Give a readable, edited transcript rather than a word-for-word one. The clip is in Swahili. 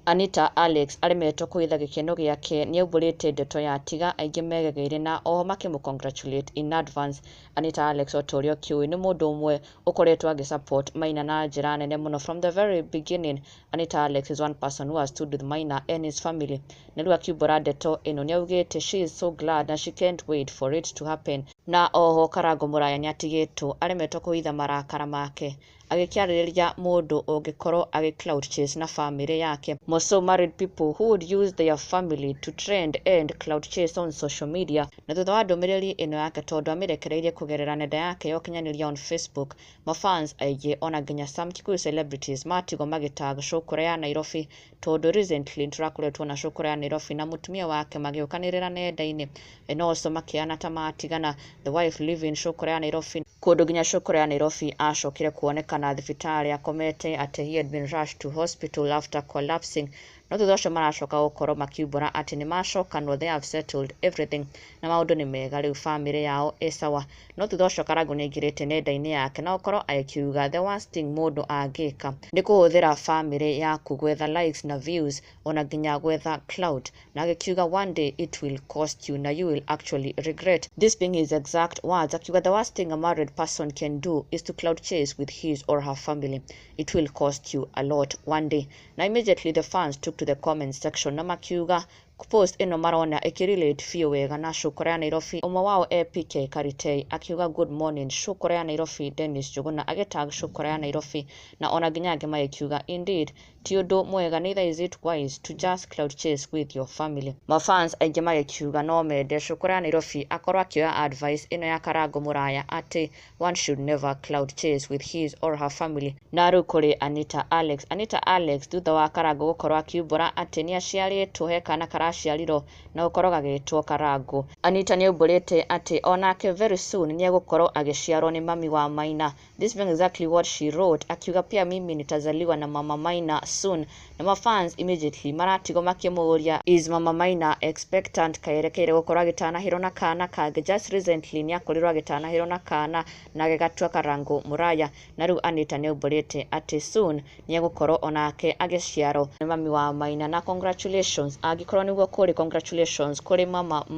Anita Alex aremetwo kwitha gikeno giake niaumbũrĩte ndeto ya tiga aingĩ megegeire na oho makĩmũ-congratulate in advance. Anita Alex otorĩa kiuĩ nĩ mũndũ ũmwe ũkoretwo agĩ-support Maina na njĩra nene mũno from the very beginning. Anita Alex is one person who has stood with Maina and his family. Na rĩu akiumbũra ndeto ĩno nĩaugĩte she is so glad and she can't wait for it to happen. Na oho Karangũ Mũraya nĩatigĩtwo aremetwo kũhitha marakara make agĩkĩarĩrĩria mũndũ ũngĩkorwo clout chase na family yake. So married people who would use their family to trend and clout chase on social media. Na thutha wa ndũmĩrĩri ĩno yake tondũ amĩrekereirie kũgerera nenda yake ya ũkinyanĩria on Facebook, mafans aingĩ ona nginya some Kikuyu celebrities matigwo magĩtag cũkũra ya Nairobi tondũ recently tũrakoretwo na cũkũra ya Nairobi na mũtumia wake magĩũkanĩrĩra nenda-inĩ, and also makĩana ta matigana the wife living cũkũra ya Nairobi, kũndũ nginya cũkũra ya Nairobi acokire kuonekana thibitarĩ akomete atĩ he had been rushed to hospital after collapsing. No thutha ũcio maracoka gũkorwo makiumbũra atĩ nĩ macokanwo, they have settled everything na maũndũ nĩ mega, rĩu family yao ĩ sawa. No thutha ũcio Karangũ nĩaingĩrĩte nenda-inĩ yake na gũkorwo akiuga the worst thing mũndũ angĩka nĩ kũhũthĩra family yaku gwetha likes na views ona nginya gwetha clout, na agĩkiuga one day it will cost you na you will actually regret. This being his exact words, akiuga the worst thing a married person can do is to clout chase with his or her family. It will cost you a lot one day. Na immediately the fans took to the comment section na makiuga post ĩno marona ĩkĩrelate biũ wega na cũkũra ya Nairobi. Ũmwe wao PK Karitei akiuga good morning cũkũra ya Nairobi Dennis Njuguna agĩtag cũkũra ya Nairobi, na ona nginya angĩ magĩkiuga indeed ti ũndũ mwega, neither is it wise to just clout chase with your family. Mafans aingĩ magĩkiuga no mende cũkũra ya Nairobi akorwo akĩoya advice ĩno ya Karangũ Mũraya atĩ one should never clout chase with his or her family. Na rĩu kũrĩ Anita Alex. Anita Alex thutha wa Karangũ gũkorwo akiumbũra atĩ nĩaciarĩtwo he kana karaciarirwo na gũkorwo gagĩtwo Karangũ, Anita nĩaumbũrĩte atĩ onake very soon nĩegũkorwo agĩciarwo nĩ mami wa Maina. This being exactly what she wrote, akiuga pia mimi nitazaliwa na mama Maina soon. Na mafans immediately maratigwo makĩmũũria is mama Maina expectant, kaerekeire gũkorwo agĩtanahĩrwo na kana kangĩ. Just recently nĩakorirwo agĩtanahĩrwo na kana na gĩgatua Karangũ Mũraya, na rĩu Anita nĩaumbũrĩte atĩ soon nĩegũkorwo onake agĩciarwo nĩ mami wa Maina. Na congratulations, angĩkorwo nĩguo kũrĩ congratulations kũrĩ mama Maina.